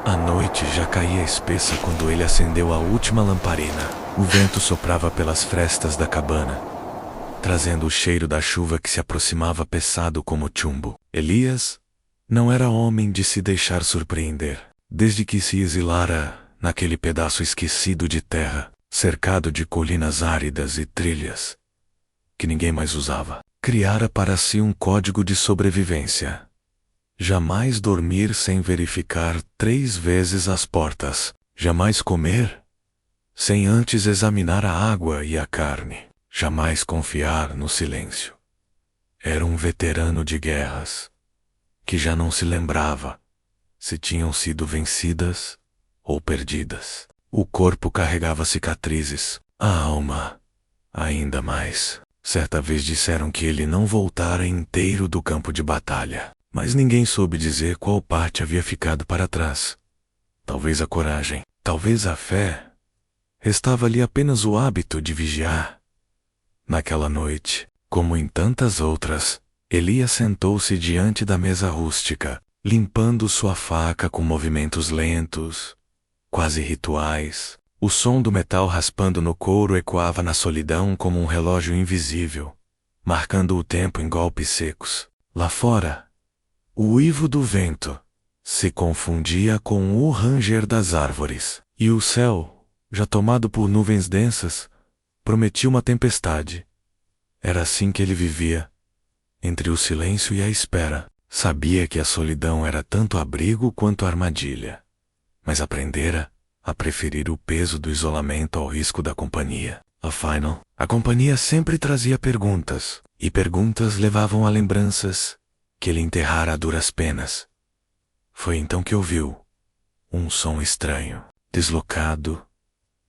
A noite já caía espessa quando ele acendeu a última lamparina. O vento soprava pelas frestas da cabana, trazendo o cheiro da chuva que se aproximava pesado como chumbo. Elias não era homem de se deixar surpreender. Desde que se exilara naquele pedaço esquecido de terra, cercado de colinas áridas e trilhas que ninguém mais usava, criara para si um código de sobrevivência. Jamais dormir sem verificar 3 vezes as portas. Jamais comer sem antes examinar a água e a carne. Jamais confiar no silêncio. Era um veterano de guerras que já não se lembrava se tinham sido vencidas ou perdidas. O corpo carregava cicatrizes, a alma ainda mais. Certa vez disseram que ele não voltara inteiro do campo de batalha, mas ninguém soube dizer qual parte havia ficado para trás. Talvez a coragem, talvez a fé. Restava-lhe apenas o hábito de vigiar. Naquela noite, como em tantas outras, Elias sentou-se diante da mesa rústica, limpando sua faca com movimentos lentos, quase rituais. O som do metal raspando no couro ecoava na solidão como um relógio invisível, marcando o tempo em golpes secos. Lá fora, o uivo do vento se confundia com o ranger das árvores, e o céu, já tomado por nuvens densas, prometia uma tempestade. Era assim que ele vivia, entre o silêncio e a espera. Sabia que a solidão era tanto abrigo quanto armadilha, mas aprendera a preferir o peso do isolamento ao risco da companhia. Afinal, a companhia sempre trazia perguntas, e perguntas levavam a lembranças que ele enterrara a duras penas. Foi então que ouviu um som estranho, deslocado,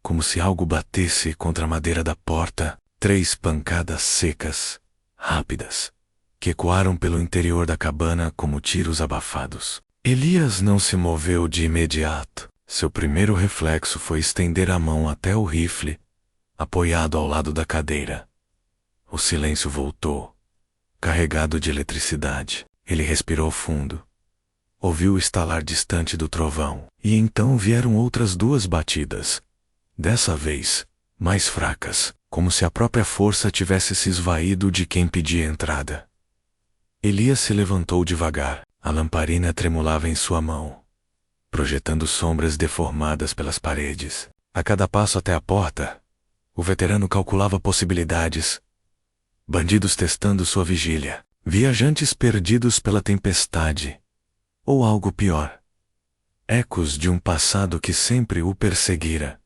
como se algo batesse contra a madeira da porta. 3 pancadas secas, rápidas, que ecoaram pelo interior da cabana como tiros abafados. Elias não se moveu de imediato. Seu primeiro reflexo foi estender a mão até o rifle, apoiado ao lado da cadeira. O silêncio voltou, carregado de eletricidade. Ele respirou fundo. Ouviu o estalar distante do trovão, e então vieram outras 2 batidas. Dessa vez, mais fracas, como se a própria força tivesse se esvaído de quem pedia entrada. Elias se levantou devagar. A lamparina tremulava em sua mão, projetando sombras deformadas pelas paredes. A cada passo até a porta, o veterano calculava possibilidades. Bandidos testando sua vigília, viajantes perdidos pela tempestade, ou algo pior, ecos de um passado que sempre o perseguira.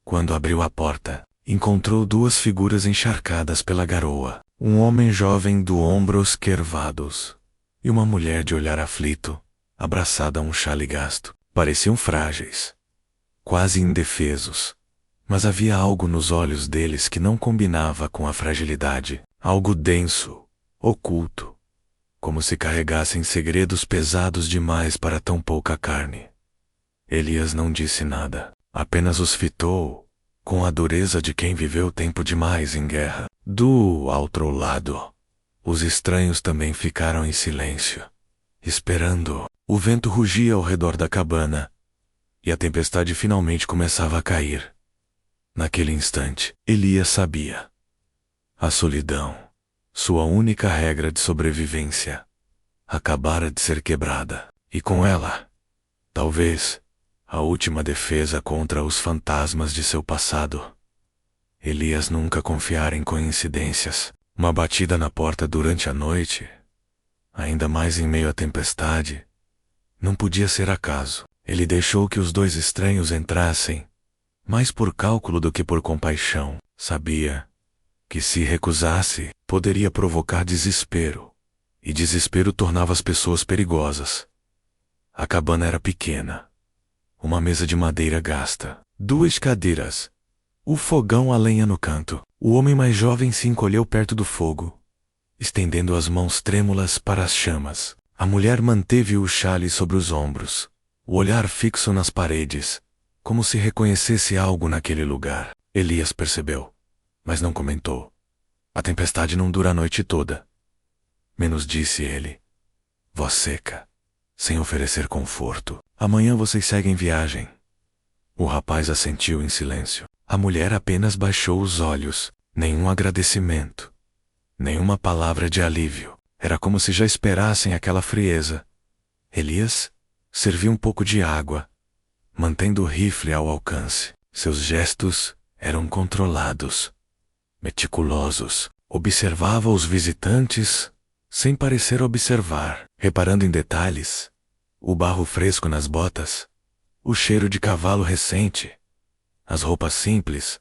Quando abriu a porta, encontrou 2 figuras encharcadas pela garoa. Um homem jovem de ombros curvados e uma mulher de olhar aflito, abraçada a um chale gasto. Pareciam frágeis, quase indefesos, mas havia algo nos olhos deles que não combinava com a fragilidade, algo denso, oculto, como se carregassem segredos pesados demais para tão pouca carne. Elias não disse nada, apenas os fitou, com a dureza de quem viveu tempo demais em guerra. Do outro lado, os estranhos também ficaram em silêncio, esperando. O vento rugia ao redor da cabana, e a tempestade finalmente começava a cair. Naquele instante, Elias sabia. A solidão, sua única regra de sobrevivência, acabara de ser quebrada, e com ela, talvez, a última defesa contra os fantasmas de seu passado. Elias nunca confiara em coincidências. Uma batida na porta durante a noite, ainda mais em meio à tempestade, não podia ser acaso. Ele deixou que os 2 estranhos entrassem, mais por cálculo do que por compaixão. Sabia que se recusasse, poderia provocar desespero, e desespero tornava as pessoas perigosas. A cabana era pequena. Uma mesa de madeira gasta, 2 cadeiras, o fogão a lenha no canto. O homem mais jovem se encolheu perto do fogo, estendendo as mãos trêmulas para as chamas. A mulher manteve o chale sobre os ombros, o olhar fixo nas paredes, como se reconhecesse algo naquele lugar. Elias percebeu, mas não comentou. A tempestade não dura a noite toda. Menos disse ele, voz seca, sem oferecer conforto. Amanhã vocês seguem viagem. O rapaz assentiu em silêncio. A mulher apenas baixou os olhos. Nenhum agradecimento. Nenhuma palavra de alívio. Era como se já esperassem aquela frieza. Elias serviu um pouco de água, mantendo o rifle ao alcance. Seus gestos eram controlados, meticulosos. Observava os visitantes sem parecer observar, reparando em detalhes: o barro fresco nas botas, o cheiro de cavalo recente, as roupas simples,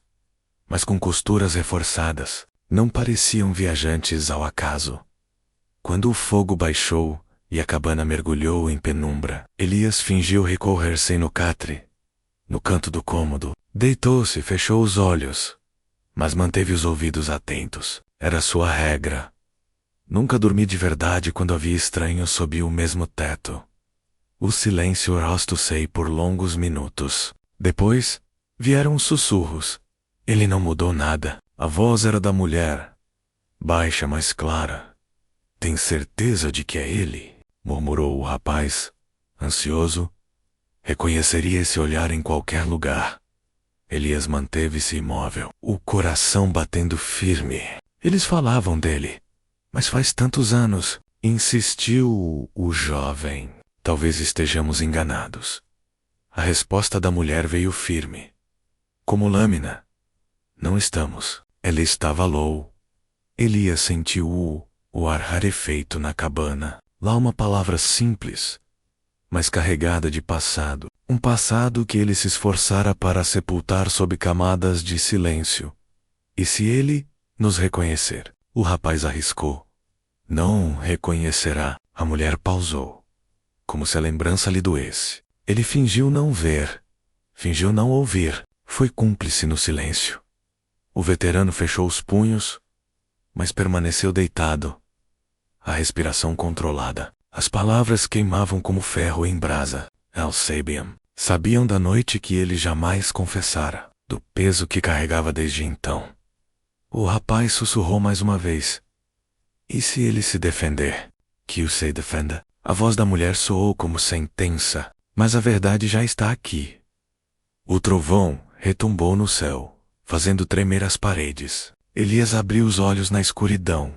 mas com costuras reforçadas. Não pareciam viajantes ao acaso. Quando o fogo baixou e a cabana mergulhou em penumbra, Elias fingiu recorrer-se no catre. No canto do cômodo, deitou-se e fechou os olhos, mas manteve os ouvidos atentos. Era sua regra. Nunca dormi de verdade quando havia estranhos sob o mesmo teto. O silêncio rostou-se por longos minutos. Depois, vieram os sussurros. Ele não mudou nada. A voz era da mulher, baixa, mas clara. Tem certeza de que é ele? Murmurou o rapaz, ansioso. Reconheceria esse olhar em qualquer lugar. Elias manteve-se imóvel, o coração batendo firme. Eles falavam dele. Mas faz tantos anos, insistiu o jovem. Talvez estejamos enganados. A resposta da mulher veio firme, como lâmina. Não estamos. Ela estava low. Elias sentiu o ar rarefeito na cabana. Lá uma palavra simples, mas carregada de passado. Um passado que ele se esforçara para sepultar sob camadas de silêncio. E se ele nos reconhecer? O rapaz arriscou. Não reconhecerá. A mulher pausou, como se a lembrança lhe doesse. Ele fingiu não ver. Fingiu não ouvir. Foi cúmplice no silêncio. O veterano fechou os punhos, mas permaneceu deitado, a respiração controlada. As palavras queimavam como ferro em brasa. Al-Sabiam. Sabiam da noite que ele jamais confessara, do peso que carregava desde então. O rapaz sussurrou mais uma vez. E se ele se defender? Que o se defenda. A voz da mulher soou como sentença, mas a verdade já está aqui. O trovão retumbou no céu, fazendo tremer as paredes. Elias abriu os olhos na escuridão,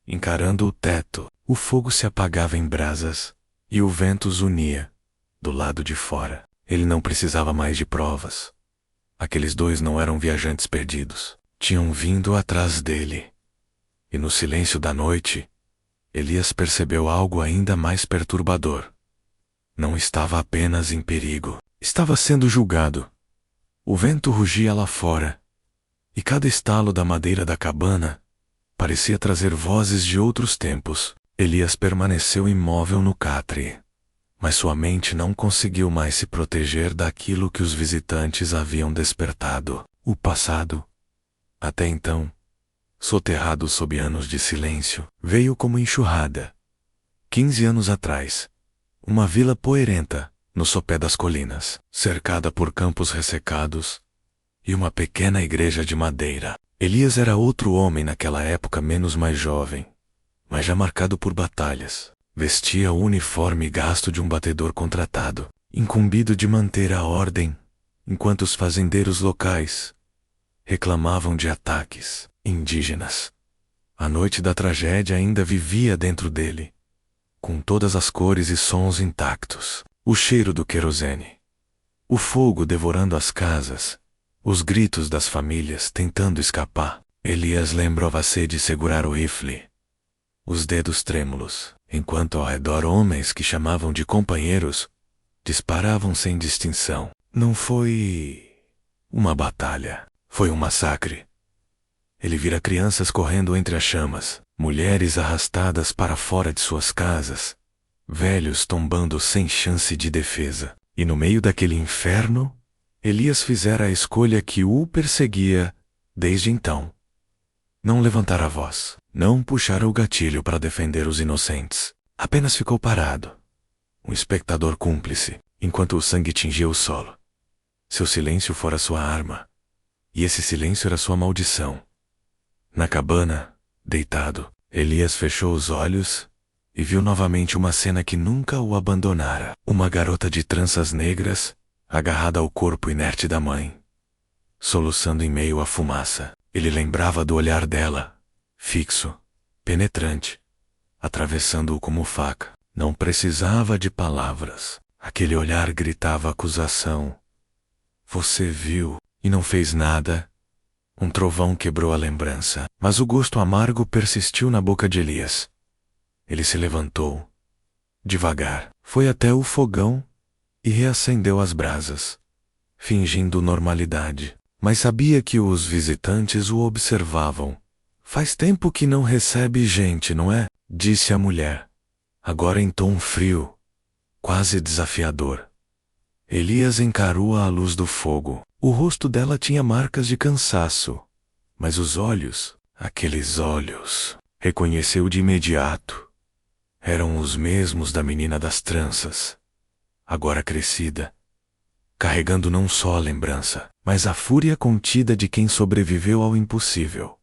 encarando o teto. O fogo se apagava em brasas, e o vento os unia, do lado de fora. Ele não precisava mais de provas. Aqueles dois não eram viajantes perdidos. Tinham vindo atrás dele. E no silêncio da noite, Elias percebeu algo ainda mais perturbador. Não estava apenas em perigo. Estava sendo julgado. O vento rugia lá fora, e cada estalo da madeira da cabana parecia trazer vozes de outros tempos. Elias permaneceu imóvel no catre, mas sua mente não conseguiu mais se proteger daquilo que os visitantes haviam despertado. O passado, até então, soterrado sob anos de silêncio, veio como enxurrada. 15 anos atrás, uma vila poeirenta, no sopé das colinas, cercada por campos ressecados, e uma pequena igreja de madeira. Elias era outro homem naquela época, menos mais jovem, mas já marcado por batalhas. Vestia o uniforme gasto de um batedor contratado, incumbido de manter a ordem, enquanto os fazendeiros locais reclamavam de ataques indígenas. A noite da tragédia ainda vivia dentro dele, com todas as cores e sons intactos. O cheiro do querosene, o fogo devorando as casas, os gritos das famílias tentando escapar. Elias lembrava-se de segurar o rifle, os dedos trêmulos, enquanto ao redor homens que chamavam de companheiros disparavam sem distinção. Não foi uma batalha, foi um massacre. Ele vira crianças correndo entre as chamas, mulheres arrastadas para fora de suas casas, velhos tombando sem chance de defesa. E no meio daquele inferno, Elias fizera a escolha que o perseguia desde então. Não levantar a voz, não puxar o gatilho para defender os inocentes. Apenas ficou parado, um espectador cúmplice, enquanto o sangue tingia o solo. Seu silêncio fora sua arma, e esse silêncio era sua maldição. Na cabana, deitado, Elias fechou os olhos e viu novamente uma cena que nunca o abandonara. Uma garota de tranças negras, agarrada ao corpo inerte da mãe, soluçando em meio à fumaça. Ele lembrava do olhar dela, fixo, penetrante, atravessando-o como faca. Não precisava de palavras. Aquele olhar gritava acusação. Você viu, e não fez nada. Um trovão quebrou a lembrança, mas o gosto amargo persistiu na boca de Elias. Ele se levantou. Devagar, foi até o fogão e reacendeu as brasas, fingindo normalidade. Mas sabia que os visitantes o observavam. Faz tempo que não recebe gente, não é? Disse a mulher, agora em tom frio, quase desafiador. Elias encarou-a à luz do fogo. O rosto dela tinha marcas de cansaço, mas os olhos, aqueles olhos, reconheceu de imediato. Eram os mesmos da menina das tranças, agora crescida, carregando não só a lembrança, mas a fúria contida de quem sobreviveu ao impossível.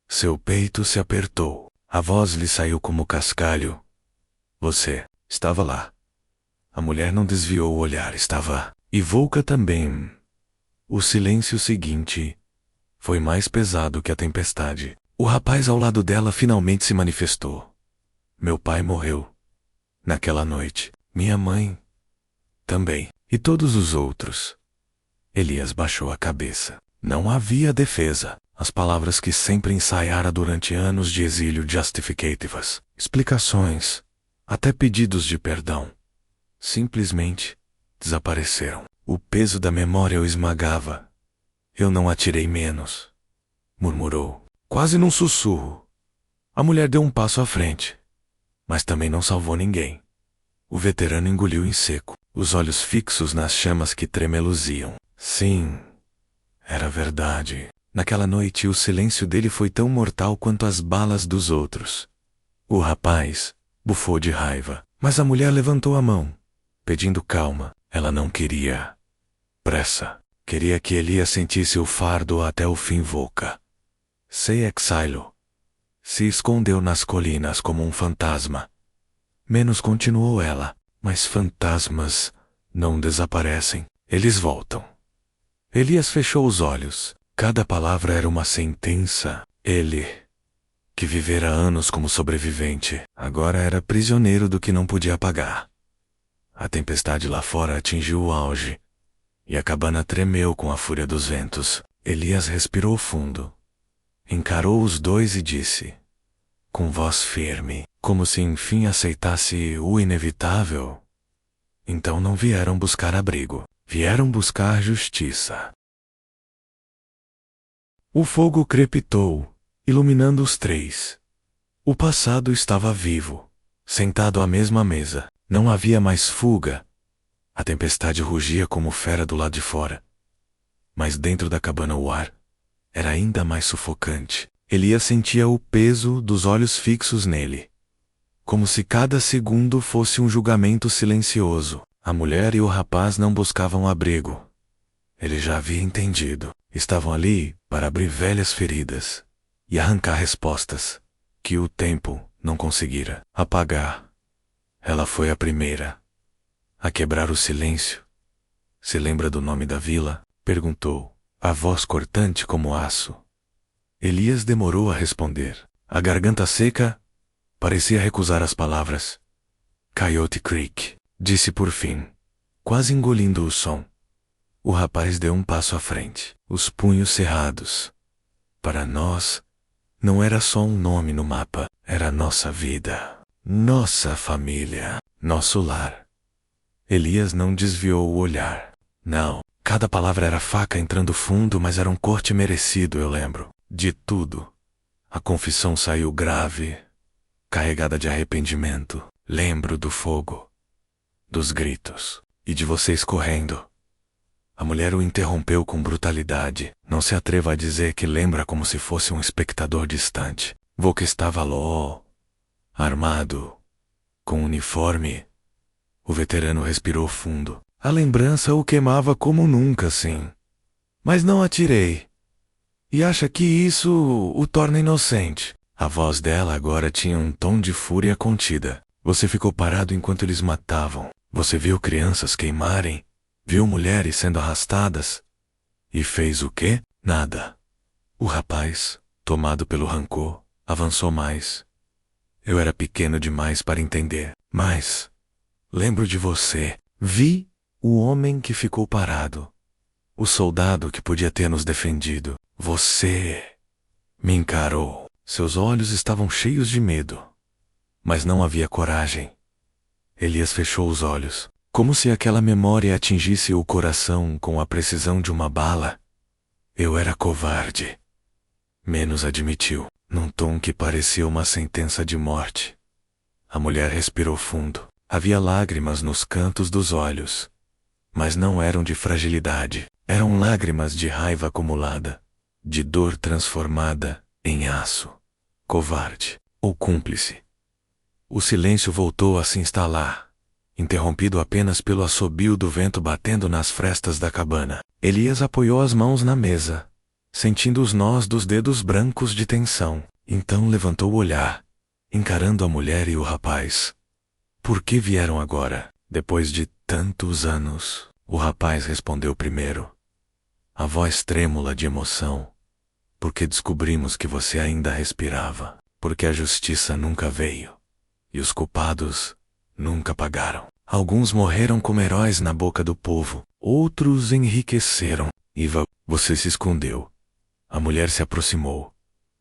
Seu peito se apertou, a voz lhe saiu como cascalho. Você estava lá. A mulher não desviou o olhar, estava, e Volca também. O silêncio seguinte foi mais pesado que a tempestade. O rapaz ao lado dela finalmente se manifestou. Meu pai morreu. Naquela noite. Minha mãe também. E todos os outros. Elias baixou a cabeça. Não havia defesa. As palavras que sempre ensaiara durante anos de exílio justificativas, explicações, até pedidos de perdão, simplesmente desapareceram. O peso da memória o esmagava. Eu não atirei menos, murmurou, quase num sussurro. A mulher deu um passo à frente, mas também não salvou ninguém. O veterano engoliu em seco, os olhos fixos nas chamas que tremeluziam. Sim, era verdade. Naquela noite o silêncio dele foi tão mortal quanto as balas dos outros. O rapaz bufou de raiva, mas a mulher levantou a mão, pedindo calma. Ela não queria pressa. Queria que Elias sentisse o fardo até o fim. Volca se exilou. Se escondeu nas colinas como um fantasma. Menos, continuou ela, mas fantasmas não desaparecem. Eles voltam. Elias fechou os olhos. Cada palavra era uma sentença. Ele, que vivera anos como sobrevivente, agora era prisioneiro do que não podia pagar. A tempestade lá fora atingiu o auge, e a cabana tremeu com a fúria dos ventos. Elias respirou fundo, encarou os dois e disse, com voz firme, como se enfim aceitasse o inevitável: então não vieram buscar abrigo, vieram buscar justiça. O fogo crepitou, iluminando os três. O passado estava vivo, sentado à mesma mesa. Não havia mais fuga. A tempestade rugia como fera do lado de fora. Mas dentro da cabana o ar era ainda mais sufocante. Elias sentia o peso dos olhos fixos nele, como se cada segundo fosse um julgamento silencioso. A mulher e o rapaz não buscavam abrigo. Ele já havia entendido. Estavam ali para abrir velhas feridas e arrancar respostas que o tempo não conseguira apagar. Ela foi a primeira a quebrar o silêncio. Se lembra do nome da vila? Perguntou, a voz cortante como aço. Elias demorou a responder. A garganta seca parecia recusar as palavras. Coyote Creek, disse por fim, quase engolindo o som. O rapaz deu um passo à frente, os punhos cerrados. Para nós, não era só um nome no mapa, era nossa vida, nossa família, nosso lar. Elias não desviou o olhar. Não, cada palavra era faca entrando fundo, mas era um corte merecido, eu lembro. De tudo. A confissão saiu grave, carregada de arrependimento. Lembro do fogo, dos gritos, e de vocês correndo. A mulher o interrompeu com brutalidade. Não se atreva a dizer que lembra como se fosse um espectador distante. Volca estava lá, armado, com uniforme. O veterano respirou fundo. A lembrança o queimava como nunca, sim. Mas não atirei. E acha que isso o torna inocente. A voz dela agora tinha um tom de fúria contida. Você ficou parado enquanto eles matavam. Você viu crianças queimarem, viu mulheres sendo arrastadas. E fez o quê? Nada. O rapaz, tomado pelo rancor, avançou mais. Eu era pequeno demais para entender, mas lembro de você. Vi o homem que ficou parado. O soldado que podia ter nos defendido. Você me encarou. Seus olhos estavam cheios de medo, mas não havia coragem. Elias fechou os olhos, como se aquela memória atingisse o coração com a precisão de uma bala. Eu era covarde. Menos admitiu, num tom que parecia uma sentença de morte. A mulher respirou fundo. Havia lágrimas nos cantos dos olhos, mas não eram de fragilidade. Eram lágrimas de raiva acumulada, de dor transformada em aço. Covarde ou cúmplice. O silêncio voltou a se instalar, interrompido apenas pelo assobio do vento batendo nas frestas da cabana. Elias apoiou as mãos na mesa, sentindo os nós dos dedos brancos de tensão. Então levantou o olhar, encarando a mulher e o rapaz. Por que vieram agora, depois de tantos anos? O rapaz respondeu primeiro, a voz trêmula de emoção. Porque descobrimos que você ainda respirava. Porque a justiça nunca veio. E os culpados nunca pagaram. Alguns morreram como heróis na boca do povo. Outros enriqueceram. Iva, você se escondeu. A mulher se aproximou,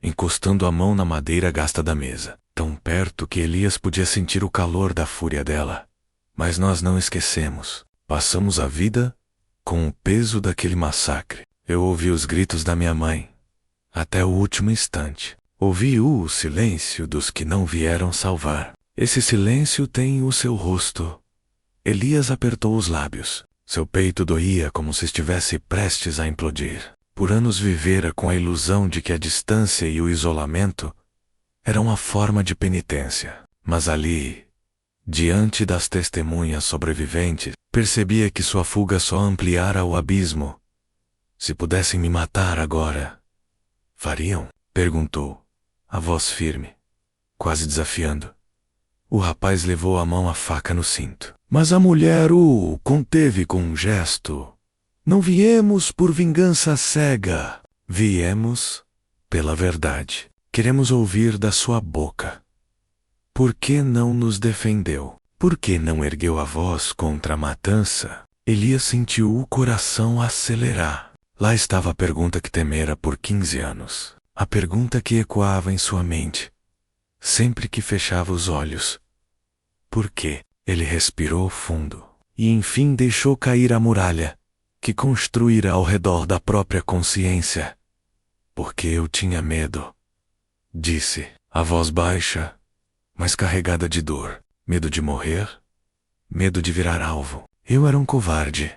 encostando a mão na madeira gasta da mesa. Tão perto que Elias podia sentir o calor da fúria dela. Mas nós não esquecemos. Passamos a vida com o peso daquele massacre. Eu ouvi os gritos da minha mãe. Até o último instante. Ouvi o silêncio dos que não vieram salvar. Esse silêncio tem o seu rosto. Elias apertou os lábios. Seu peito doía como se estivesse prestes a implodir. Por anos vivera com a ilusão de que a distância e o isolamento eram uma forma de penitência. Mas ali, diante das testemunhas sobreviventes, percebia que sua fuga só ampliara o abismo. Se pudessem me matar agora, fariam? Perguntou, a voz firme, quase desafiando. O rapaz levou a mão à faca no cinto. Mas a mulher o conteve com um gesto. Não viemos por vingança cega. Viemos pela verdade. Queremos ouvir da sua boca. Por que não nos defendeu? Por que não ergueu a voz contra a matança? Elias sentiu o coração acelerar. Lá estava a pergunta que temera por 15 anos. A pergunta que ecoava em sua mente, sempre que fechava os olhos. Por quê? Ele respirou fundo, e enfim deixou cair a muralha, que construíra ao redor da própria consciência. Porque eu tinha medo, disse, a voz baixa, mas carregada de dor. Medo de morrer? Medo de virar alvo. Eu era um covarde,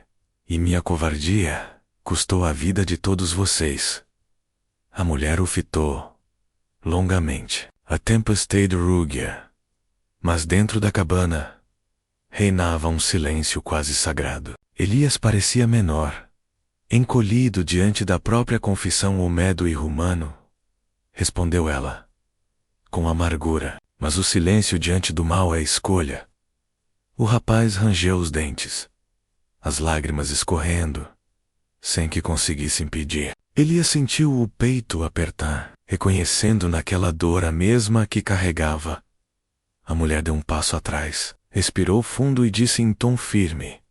e minha covardia custou a vida de todos vocês. A mulher o fitou longamente. A tempestade rugia. Mas dentro da cabana reinava um silêncio quase sagrado. Elias parecia menor, encolhido diante da própria confissão o medo irrumano. Respondeu ela, com amargura, mas o silêncio diante do mal é escolha. O rapaz rangeu os dentes, as lágrimas escorrendo, sem que conseguisse impedir. Elias sentiu o peito apertar, reconhecendo naquela dor a mesma que carregava. A mulher deu um passo atrás, respirou fundo e disse em tom firme,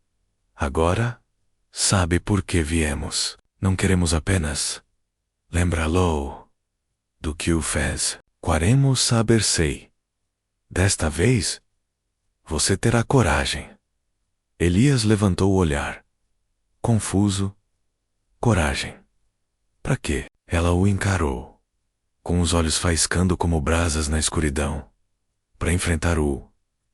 agora, sabe por que viemos. Não queremos apenas lembrá-lo do que o fez. Queremos saber se, desta vez, você terá coragem. Elias levantou o olhar, confuso. Coragem. Para quê? Ela o encarou, com os olhos faiscando como brasas na escuridão. Para enfrentar o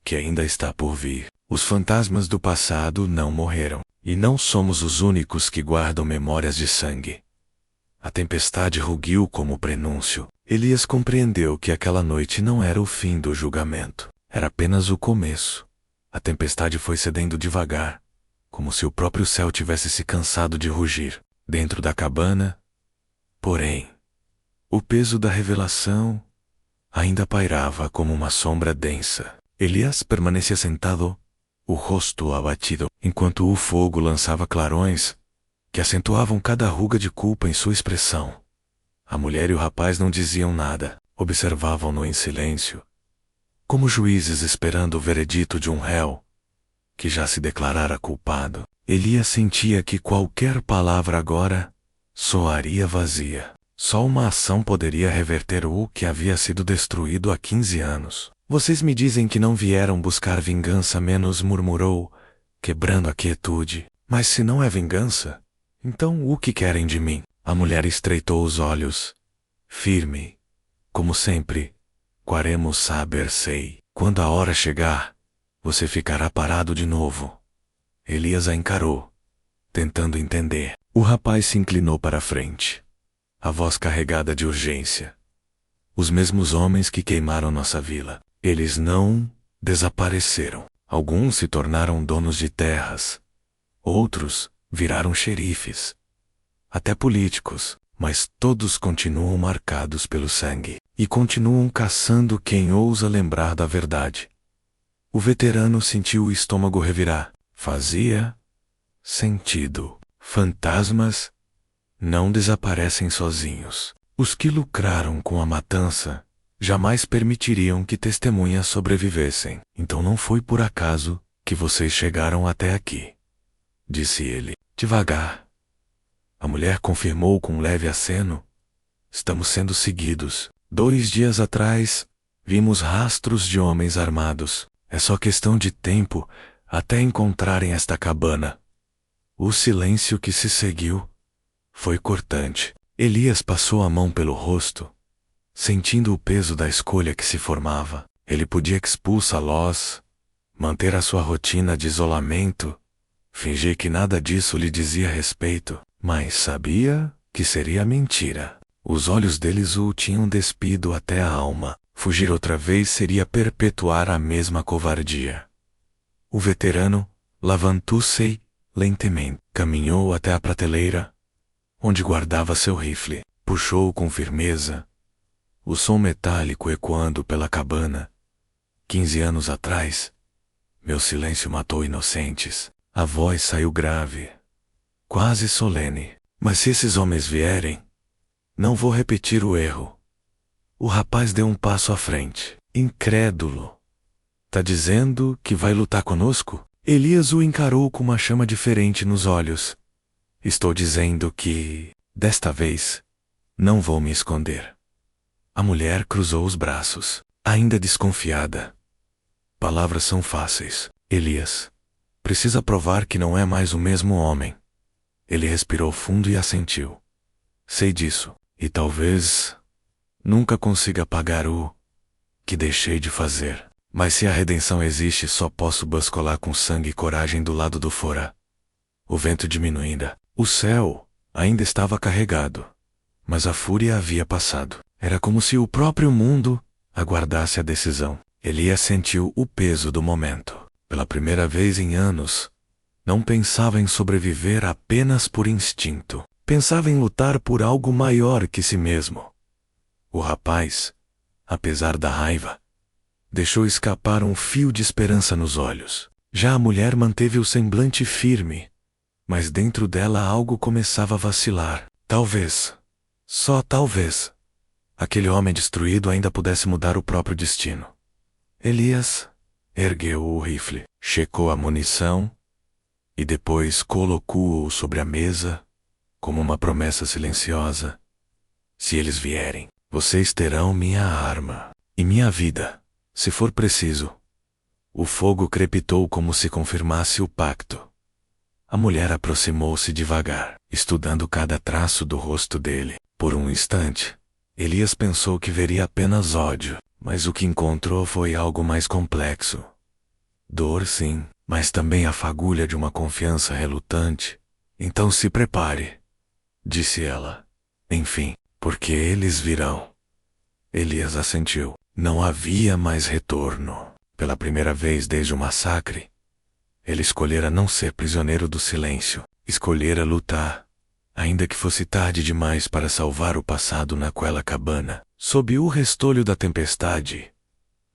que ainda está por vir. Os fantasmas do passado não morreram, e não somos os únicos que guardam memórias de sangue. A tempestade rugiu como prenúncio. Elias compreendeu que aquela noite não era o fim do julgamento. Era apenas o começo. A tempestade foi cedendo devagar, como se o próprio céu tivesse se cansado de rugir. Dentro da cabana, porém, o peso da revelação ainda pairava como uma sombra densa. Elias permanecia sentado, o rosto abatido, enquanto o fogo lançava clarões que acentuavam cada ruga de culpa em sua expressão. A mulher e o rapaz não diziam nada, observavam-no em silêncio, como juízes esperando o veredito de um réu que já se declarara culpado. Elias sentia que qualquer palavra agora soaria vazia. Só uma ação poderia reverter o que havia sido destruído há 15 anos. Vocês me dizem que não vieram buscar vingança, menos murmurou, quebrando a quietude. Mas se não é vingança, então o que querem de mim? A mulher estreitou os olhos, firme, como sempre. Queremos saber, sei. Quando a hora chegar, você ficará parado de novo. Elias a encarou, tentando entender. O rapaz se inclinou para a frente, a voz carregada de urgência. Os mesmos homens que queimaram nossa vila. Eles não desapareceram. Alguns se tornaram donos de terras. Outros viraram xerifes. Até políticos. Mas todos continuam marcados pelo sangue. E continuam caçando quem ousa lembrar da verdade. O veterano sentiu o estômago revirar. Fazia sentido. Fantasmas não desaparecem sozinhos. Os que lucraram com a matança jamais permitiriam que testemunhas sobrevivessem. Então não foi por acaso que vocês chegaram até aqui, disse ele, devagar. A mulher confirmou com um leve aceno. Estamos sendo seguidos. 2 dias atrás, vimos rastros de homens armados. É só questão de tempo até encontrarem esta cabana. O silêncio que se seguiu foi cortante. Elias passou a mão pelo rosto, sentindo o peso da escolha que se formava. Ele podia expulsá-los, manter a sua rotina de isolamento, fingir que nada disso lhe dizia respeito, mas sabia que seria mentira. Os olhos deles o tinham despido até a alma. Fugir outra vez seria perpetuar a mesma covardia. O veterano levantou-se lentamente, caminhou até a prateleira, onde guardava seu rifle, puxou com firmeza, o som metálico ecoando pela cabana. 15 anos atrás, meu silêncio matou inocentes. A voz saiu grave, quase solene. Mas se esses homens vierem, não vou repetir o erro. O rapaz deu um passo à frente, incrédulo. Tá dizendo que vai lutar conosco? Elias o encarou com uma chama diferente nos olhos. Estou dizendo que, desta vez, não vou me esconder. A mulher cruzou os braços, ainda desconfiada. Palavras são fáceis. Elias precisa provar que não é mais o mesmo homem. Ele respirou fundo e assentiu. Sei disso, e talvez nunca consiga pagar o que deixei de fazer. Mas se a redenção existe, só posso bascular com sangue e coragem do lado do fora. O vento diminuindo. O céu ainda estava carregado, mas a fúria havia passado. Era como se o próprio mundo aguardasse a decisão. Elias sentiu o peso do momento. Pela primeira vez em anos, não pensava em sobreviver apenas por instinto. Pensava em lutar por algo maior que si mesmo. O rapaz, apesar da raiva, deixou escapar um fio de esperança nos olhos. Já a mulher manteve o semblante firme, mas dentro dela algo começava a vacilar. Talvez, só talvez, aquele homem destruído ainda pudesse mudar o próprio destino. Elias ergueu o rifle, checou a munição e depois colocou-o sobre a mesa como uma promessa silenciosa. Se eles vierem, vocês terão minha arma e minha vida, se for preciso. O fogo crepitou como se confirmasse o pacto. A mulher aproximou-se devagar, estudando cada traço do rosto dele. Por um instante, Elias pensou que veria apenas ódio, mas o que encontrou foi algo mais complexo. Dor, sim, mas também a fagulha de uma confiança relutante. Então se prepare, disse ela. Enfim, porque eles virão. Elias assentiu. Não havia mais retorno. Pela primeira vez desde o massacre, ele escolhera não ser prisioneiro do silêncio. Escolhera lutar. Ainda que fosse tarde demais para salvar o passado naquela cabana, sob o restolho da tempestade,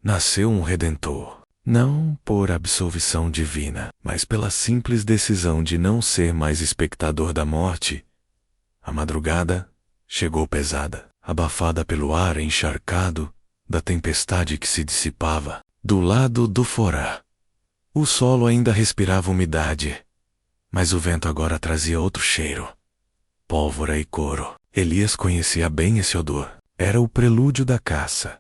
nasceu um Redentor. Não por absolvição divina, mas pela simples decisão de não ser mais espectador da morte. A madrugada chegou pesada, abafada pelo ar encharcado da tempestade que se dissipava do lado do forá. O solo ainda respirava umidade, mas o vento agora trazia outro cheiro: pólvora e couro. Elias conhecia bem esse odor. Era o prelúdio da caça.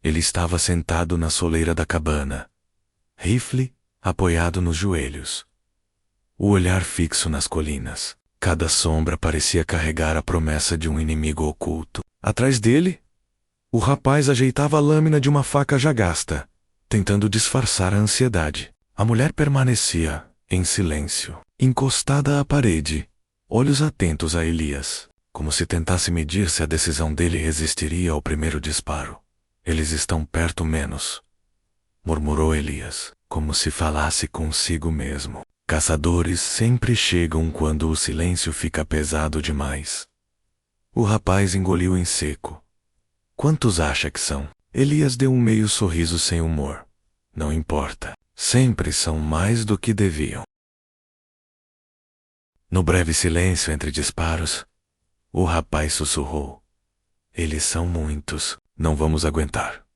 Ele estava sentado na soleira da cabana, rifle apoiado nos joelhos, o olhar fixo nas colinas. Cada sombra parecia carregar a promessa de um inimigo oculto. Atrás dele, o rapaz ajeitava a lâmina de uma faca já gasta, tentando disfarçar a ansiedade. A mulher permanecia, em silêncio, encostada à parede, olhos atentos a Elias, como se tentasse medir se a decisão dele resistiria ao primeiro disparo. Eles estão perto menos, murmurou Elias, como se falasse consigo mesmo. Caçadores sempre chegam quando o silêncio fica pesado demais. O rapaz engoliu em seco. Quantos acha que são? Elias deu um meio sorriso sem humor. Não importa. Sempre são mais do que deviam. No breve silêncio entre disparos, o rapaz sussurrou: eles são muitos. Não vamos aguentar.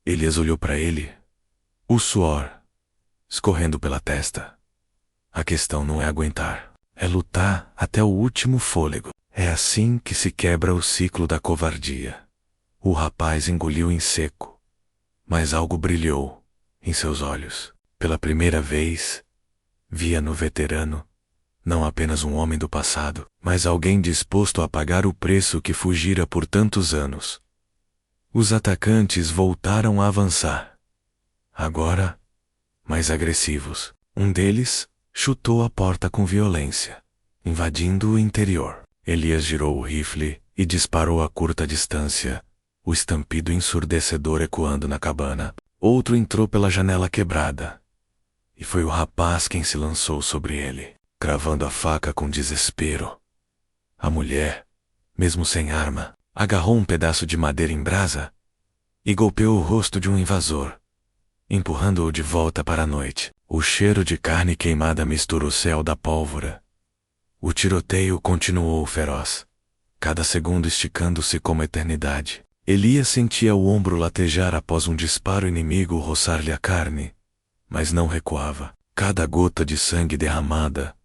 Elias olhou para ele, o suor escorrendo pela testa. A questão não é aguentar, é lutar até o último fôlego. É assim que se quebra o ciclo da covardia. O rapaz engoliu em seco, mas algo brilhou em seus olhos. Pela primeira vez, via no veterano não apenas um homem do passado, mas alguém disposto a pagar o preço que fugira por tantos anos. Os atacantes voltaram a avançar. Agora, mais agressivos. Um deles chutou a porta com violência, invadindo o interior. Elias girou o rifle e disparou a curta distância, o estampido ensurdecedor ecoando na cabana. Outro entrou pela janela quebrada, e foi o rapaz quem se lançou sobre ele, cravando a faca com desespero. A mulher, mesmo sem arma, agarrou um pedaço de madeira em brasa e golpeou o rosto de um invasor, empurrando-o de volta para a noite. O cheiro de carne queimada mistura o céu da pólvora. O tiroteio continuou feroz, cada segundo esticando-se como eternidade. Elias sentia o ombro latejar após um disparo inimigo roçar-lhe a carne, mas não recuava. Cada gota de sangue derramada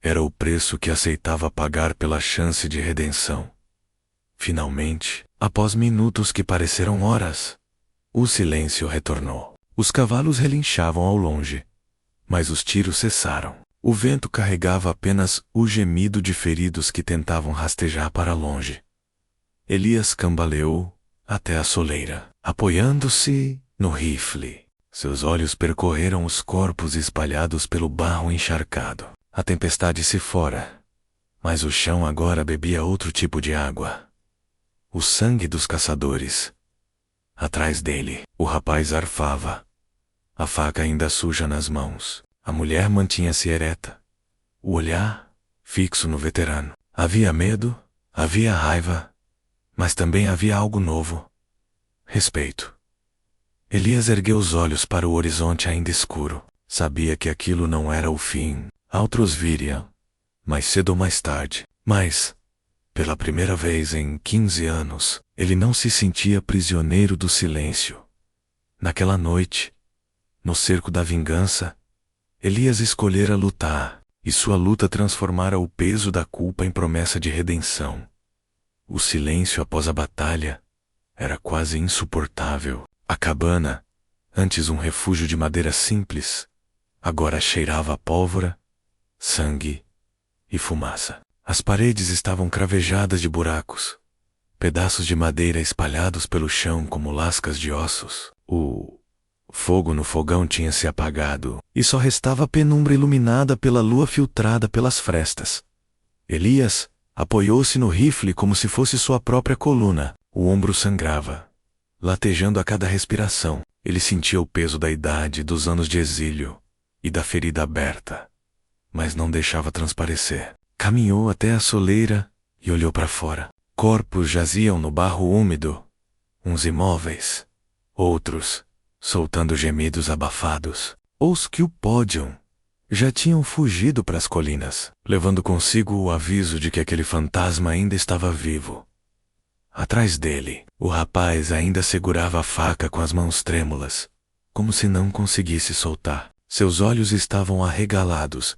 era o preço que aceitava pagar pela chance de redenção. Finalmente, após minutos que pareceram horas, o silêncio retornou. Os cavalos relinchavam ao longe, mas os tiros cessaram. O vento carregava apenas o gemido de feridos que tentavam rastejar para longe. Elias cambaleou até a soleira, apoiando-se no rifle. Seus olhos percorreram os corpos espalhados pelo barro encharcado. A tempestade se fora, mas o chão agora bebia outro tipo de água. O sangue dos caçadores. Atrás dele, o rapaz arfava, a faca ainda suja nas mãos. A mulher mantinha-se ereta, o olhar fixo no veterano. Havia medo, havia raiva, mas também havia algo novo: respeito. Elias ergueu os olhos para o horizonte ainda escuro. Sabia que aquilo não era o fim. Outros viriam, mais cedo ou mais tarde. Mas, pela primeira vez em 15 anos, ele não se sentia prisioneiro do silêncio. Naquela noite, no cerco da vingança, Elias escolhera lutar, e sua luta transformara o peso da culpa em promessa de redenção. O silêncio após a batalha era quase insuportável. A cabana, antes um refúgio de madeira simples, agora cheirava a pólvora, sangue e fumaça. As paredes estavam cravejadas de buracos, pedaços de madeira espalhados pelo chão como lascas de ossos. O fogo no fogão tinha se apagado, e só restava a penumbra iluminada pela lua filtrada pelas frestas. Elias apoiou-se no rifle como se fosse sua própria coluna. O ombro sangrava, latejando a cada respiração. Ele sentia o peso da idade, dos anos de exílio e da ferida aberta, mas não deixava transparecer. Caminhou até a soleira e olhou para fora. Corpos jaziam no barro úmido, uns imóveis, outros soltando gemidos abafados. Os que o podiam já tinham fugido para as colinas, levando consigo o aviso de que aquele fantasma ainda estava vivo. Atrás dele, o rapaz ainda segurava a faca com as mãos trêmulas, como se não conseguisse soltar. Seus olhos estavam arregalados,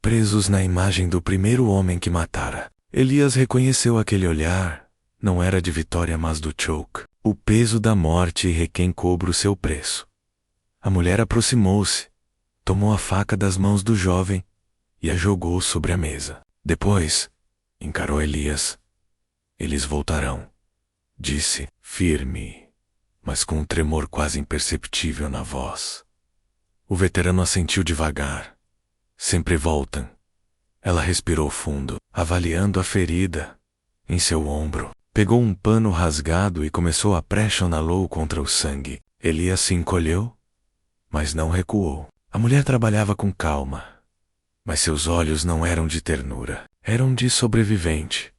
presos na imagem do primeiro homem que matara. Elias reconheceu aquele olhar. Não era de Vitória, mas do Choke. O peso da morte requém cobra o seu preço. A mulher aproximou-se, tomou a faca das mãos do jovem e a jogou sobre a mesa. Depois, encarou Elias. Eles voltarão, disse, firme, mas com um tremor quase imperceptível na voz. O veterano assentiu devagar. Sempre voltam. Ela respirou fundo, avaliando a ferida em seu ombro. Pegou um pano rasgado e começou a pressioná-lo contra o sangue. Elias se encolheu, mas não recuou. A mulher trabalhava com calma, mas seus olhos não eram de ternura, eram de sobrevivente.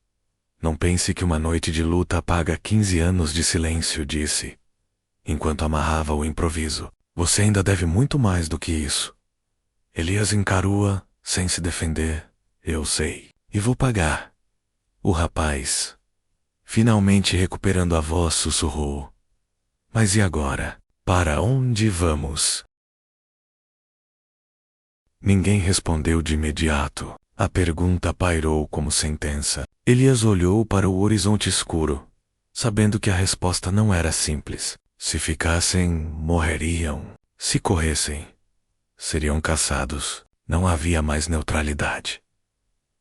Não pense que uma noite de luta apaga 15 anos de silêncio, disse, enquanto amarrava o improviso. Você ainda deve muito mais do que isso. Elias encarou-a, sem se defender. Eu sei, e vou pagar. O rapaz, finalmente recuperando a voz, sussurrou. Mas e agora? Para onde vamos? Ninguém respondeu de imediato. A pergunta pairou como sentença. Elias olhou para o horizonte escuro, sabendo que a resposta não era simples. Se ficassem, morreriam. Se corressem, seriam caçados. Não havia mais neutralidade.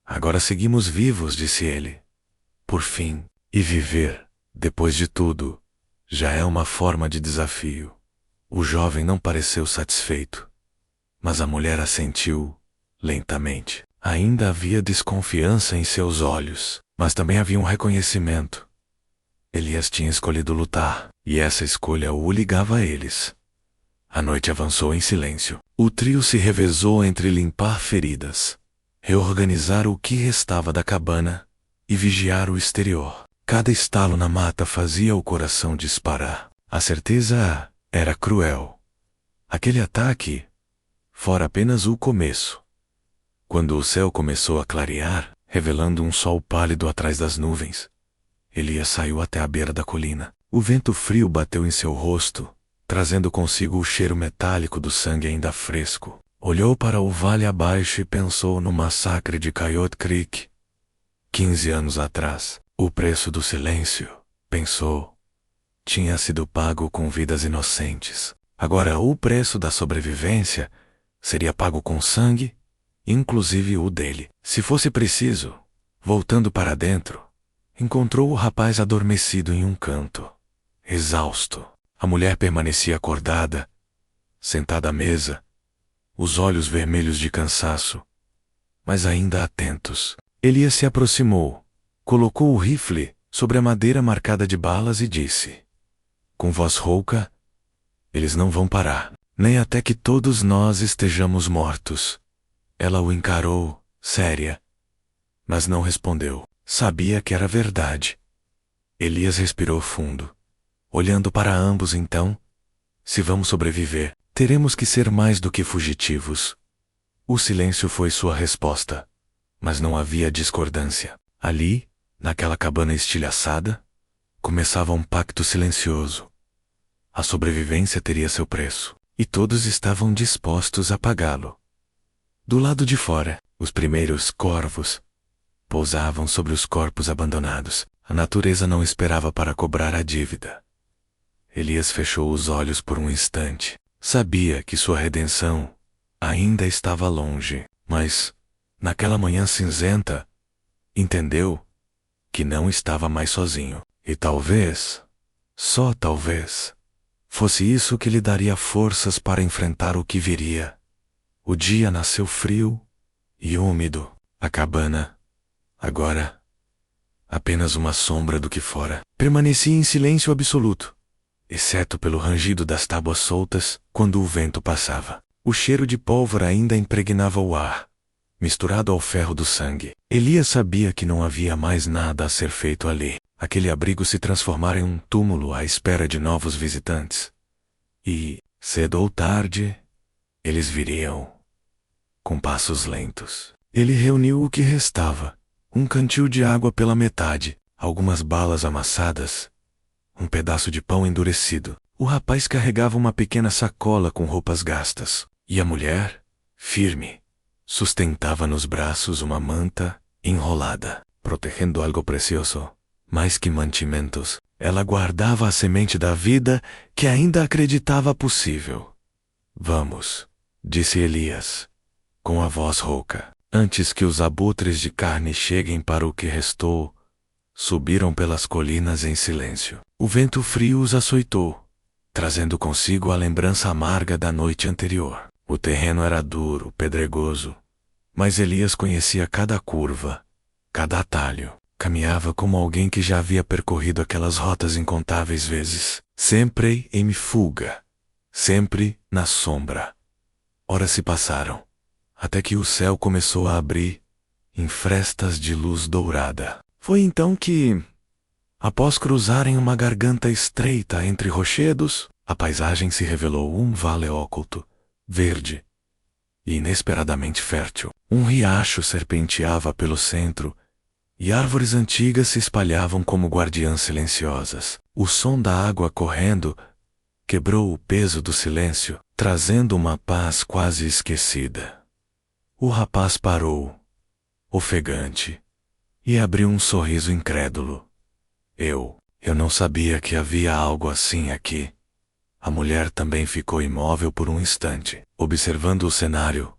Agora seguimos vivos, disse ele. Por fim, e viver, depois de tudo, já é uma forma de desafio. O jovem não pareceu satisfeito, mas a mulher assentiu, lentamente. Ainda havia desconfiança em seus olhos, mas também havia um reconhecimento. Elias tinha escolhido lutar, e essa escolha o ligava a eles. A noite avançou em silêncio. O trio se revezou entre limpar feridas, reorganizar o que restava da cabana e vigiar o exterior. Cada estalo na mata fazia o coração disparar. A certeza era cruel. Aquele ataque fora apenas o começo. Quando o céu começou a clarear, revelando um sol pálido atrás das nuvens, Elias saiu até a beira da colina. O vento frio bateu em seu rosto, trazendo consigo o cheiro metálico do sangue ainda fresco. Olhou para o vale abaixo e pensou no massacre de Coyote Creek. 15 anos atrás, o preço do silêncio, pensou, tinha sido pago com vidas inocentes. Agora o preço da sobrevivência seria pago com sangue, inclusive o dele. Se fosse preciso, voltando para dentro, encontrou o rapaz adormecido em um canto, exausto. A mulher permanecia acordada, sentada à mesa, os olhos vermelhos de cansaço, mas ainda atentos. Elias se aproximou, colocou o rifle sobre a madeira marcada de balas e disse, com voz rouca, eles não vão parar, nem até que todos nós estejamos mortos. Ela o encarou, séria, mas não respondeu. Sabia que era verdade. Elias respirou fundo, olhando para ambos. Então, se vamos sobreviver, teremos que ser mais do que fugitivos. O silêncio foi sua resposta, mas não havia discordância. Ali, naquela cabana estilhaçada, começava um pacto silencioso. A sobrevivência teria seu preço, e todos estavam dispostos a pagá-lo. Do lado de fora, os primeiros corvos pousavam sobre os corpos abandonados. A natureza não esperava para cobrar a dívida. Elias fechou os olhos por um instante. Sabia que sua redenção ainda estava longe, mas, naquela manhã cinzenta, entendeu que não estava mais sozinho. E talvez, só talvez, fosse isso que lhe daria forças para enfrentar o que viria. O dia nasceu frio e úmido. A cabana, agora, apenas uma sombra do que fora, permanecia em silêncio absoluto, exceto pelo rangido das tábuas soltas quando o vento passava. O cheiro de pólvora ainda impregnava o ar, misturado ao ferro do sangue. Elias sabia que não havia mais nada a ser feito ali. Aquele abrigo se transformara em um túmulo à espera de novos visitantes. E, cedo ou tarde, eles viriam, com passos lentos. Ele reuniu o que restava: um cantil de água pela metade, algumas balas amassadas, um pedaço de pão endurecido. O rapaz carregava uma pequena sacola com roupas gastas, e a mulher, firme, sustentava nos braços uma manta enrolada, protegendo algo precioso. Mais que mantimentos, ela guardava a semente da vida que ainda acreditava possível. Vamos, disse Elias, com a voz rouca. Antes que os abutres de carne cheguem para o que restou, subiram pelas colinas em silêncio. O vento frio os açoitou, trazendo consigo a lembrança amarga da noite anterior. O terreno era duro, pedregoso, mas Elias conhecia cada curva, cada atalho. Caminhava como alguém que já havia percorrido aquelas rotas incontáveis vezes, sempre em fuga, sempre na sombra. Horas se passaram, até que o céu começou a abrir em frestas de luz dourada. Foi então que, após cruzarem uma garganta estreita entre rochedos, a paisagem se revelou um vale oculto, verde e inesperadamente fértil. Um riacho serpenteava pelo centro, e árvores antigas se espalhavam como guardiãs silenciosas. O som da água correndo quebrou o peso do silêncio, trazendo uma paz quase esquecida. O rapaz parou, ofegante, e abriu um sorriso incrédulo. Eu não sabia que havia algo assim aqui. A mulher também ficou imóvel por um instante, observando o cenário,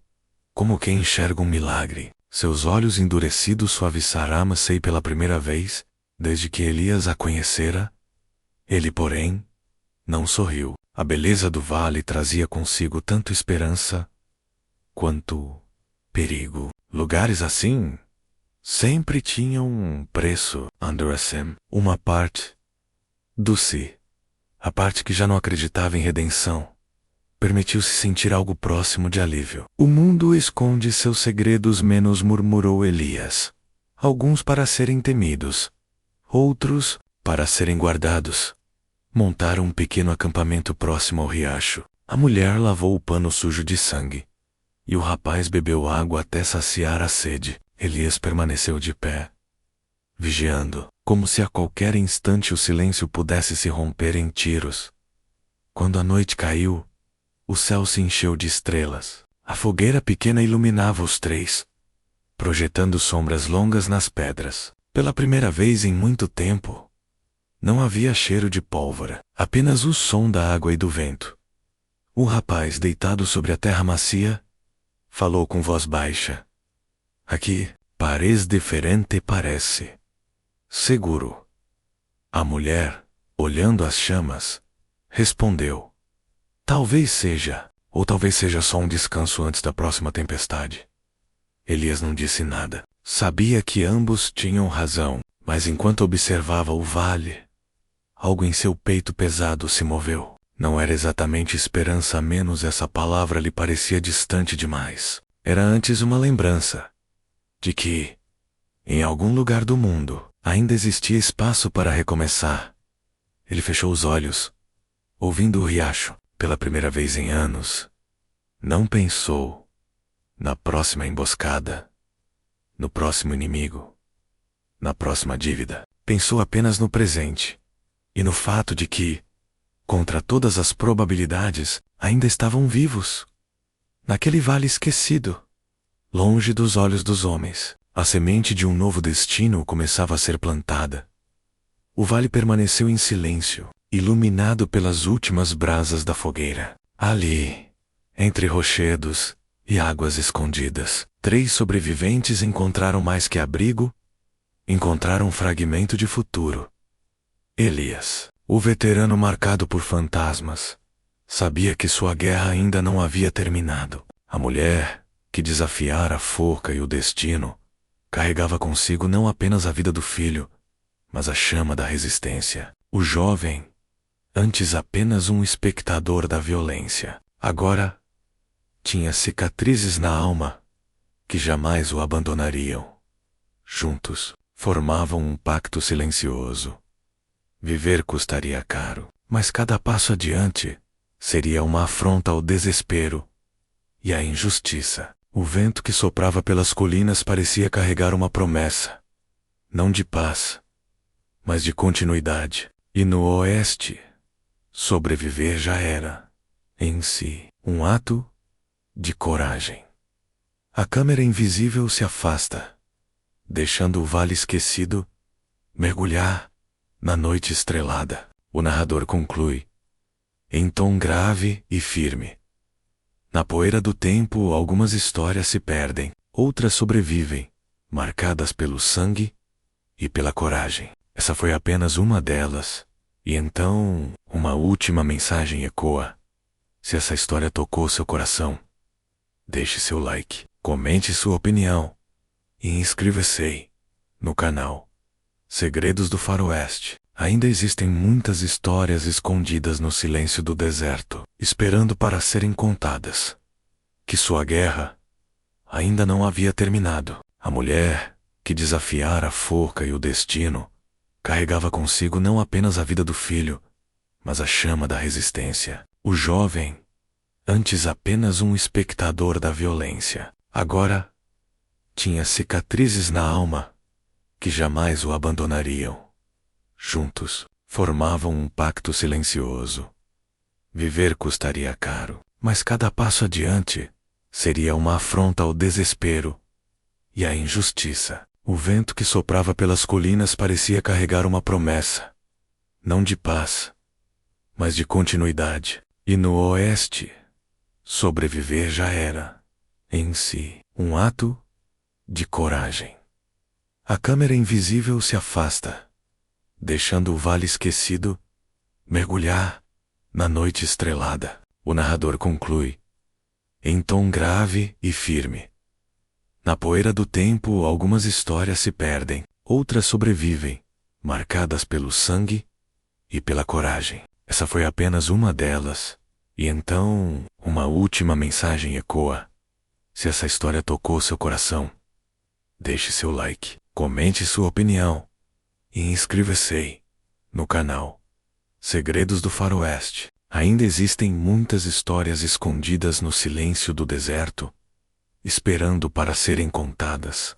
como quem enxerga um milagre. Seus olhos endurecidos suaviçaram-se pela primeira vez, desde que Elias a conhecera. Ele, porém, não sorriu. A beleza do vale trazia consigo tanto esperança quanto perigo. Lugares assim sempre tinham um preço. Andressem, uma parte do si, a parte que já não acreditava em redenção, permitiu-se sentir algo próximo de alívio. O mundo esconde seus segredos menos, murmurou Elias. Alguns para serem temidos, outros para serem guardados. Montaram um pequeno acampamento próximo ao riacho. A mulher lavou o pano sujo de sangue, e o rapaz bebeu água até saciar a sede. Elias permaneceu de pé, vigiando, como se a qualquer instante o silêncio pudesse se romper em tiros. Quando a noite caiu, o céu se encheu de estrelas. A fogueira pequena iluminava os três, projetando sombras longas nas pedras. Pela primeira vez em muito tempo, não havia cheiro de pólvora, apenas o som da água e do vento. O rapaz, deitado sobre a terra macia, falou com voz baixa. Aqui, parece diferente, parece seguro. A mulher, olhando as chamas, respondeu. Talvez seja, ou talvez seja só um descanso antes da próxima tempestade. Elias não disse nada. Sabia que ambos tinham razão, mas enquanto observava o vale, algo em seu peito pesado se moveu. Não era exatamente esperança, a menos essa palavra lhe parecia distante demais. Era antes uma lembrança de que, em algum lugar do mundo, ainda existia espaço para recomeçar. Ele fechou os olhos, ouvindo o riacho. Pela primeira vez em anos, não pensou na próxima emboscada, no próximo inimigo, na próxima dívida. Pensou apenas no presente e no fato de que, contra todas as probabilidades, ainda estavam vivos. Naquele vale esquecido, longe dos olhos dos homens, a semente de um novo destino começava a ser plantada. O vale permaneceu em silêncio, iluminado pelas últimas brasas da fogueira. Ali, entre rochedos e águas escondidas, 3 sobreviventes encontraram mais que abrigo, encontraram um fragmento de futuro. Elias, o veterano marcado por fantasmas, sabia que sua guerra ainda não havia terminado. A mulher, que desafiara a forca e o destino, carregava consigo não apenas a vida do filho, mas a chama da resistência. O jovem, antes apenas um espectador da violência, agora tinha cicatrizes na alma que jamais o abandonariam. Juntos, formavam um pacto silencioso. Viver custaria caro, mas cada passo adiante seria uma afronta ao desespero e à injustiça. O vento que soprava pelas colinas parecia carregar uma promessa, não de paz, mas de continuidade. E no oeste, sobreviver já era, em si, um ato de coragem. A câmera invisível se afasta, deixando o vale esquecido mergulhar na noite estrelada. O narrador conclui, em tom grave e firme. Na poeira do tempo, algumas histórias se perdem, outras sobrevivem, marcadas pelo sangue e pela coragem. Essa foi apenas uma delas. E então, uma última mensagem ecoa. Se essa história tocou seu coração, deixe seu like, comente sua opinião e inscreva-se no canal Segredos do Faroeste. Ainda existem muitas histórias escondidas no silêncio do deserto, esperando para serem contadas. Que sua guerra ainda não havia terminado. A mulher, que desafiara a forca e o destino, carregava consigo não apenas a vida do filho, mas a chama da resistência. O jovem, antes apenas um espectador da violência, agora tinha cicatrizes na alma que jamais o abandonariam. Juntos, formavam um pacto silencioso. Viver custaria caro, mas cada passo adiante seria uma afronta ao desespero e à injustiça. O vento que soprava pelas colinas parecia carregar uma promessa, não de paz, mas de continuidade. E no oeste, sobreviver já era, em si, um ato de coragem. A câmera invisível se afasta, deixando o vale esquecido mergulhar na noite estrelada. O narrador conclui, em tom grave e firme. Na poeira do tempo, algumas histórias se perdem, outras sobrevivem, marcadas pelo sangue e pela coragem. Essa foi apenas uma delas. E então, uma última mensagem ecoa. Se essa história tocou seu coração, deixe seu like, comente sua opinião e inscreva-se no canal Segredos do Faroeste. Ainda existem muitas histórias escondidas no silêncio do deserto, esperando para serem contadas.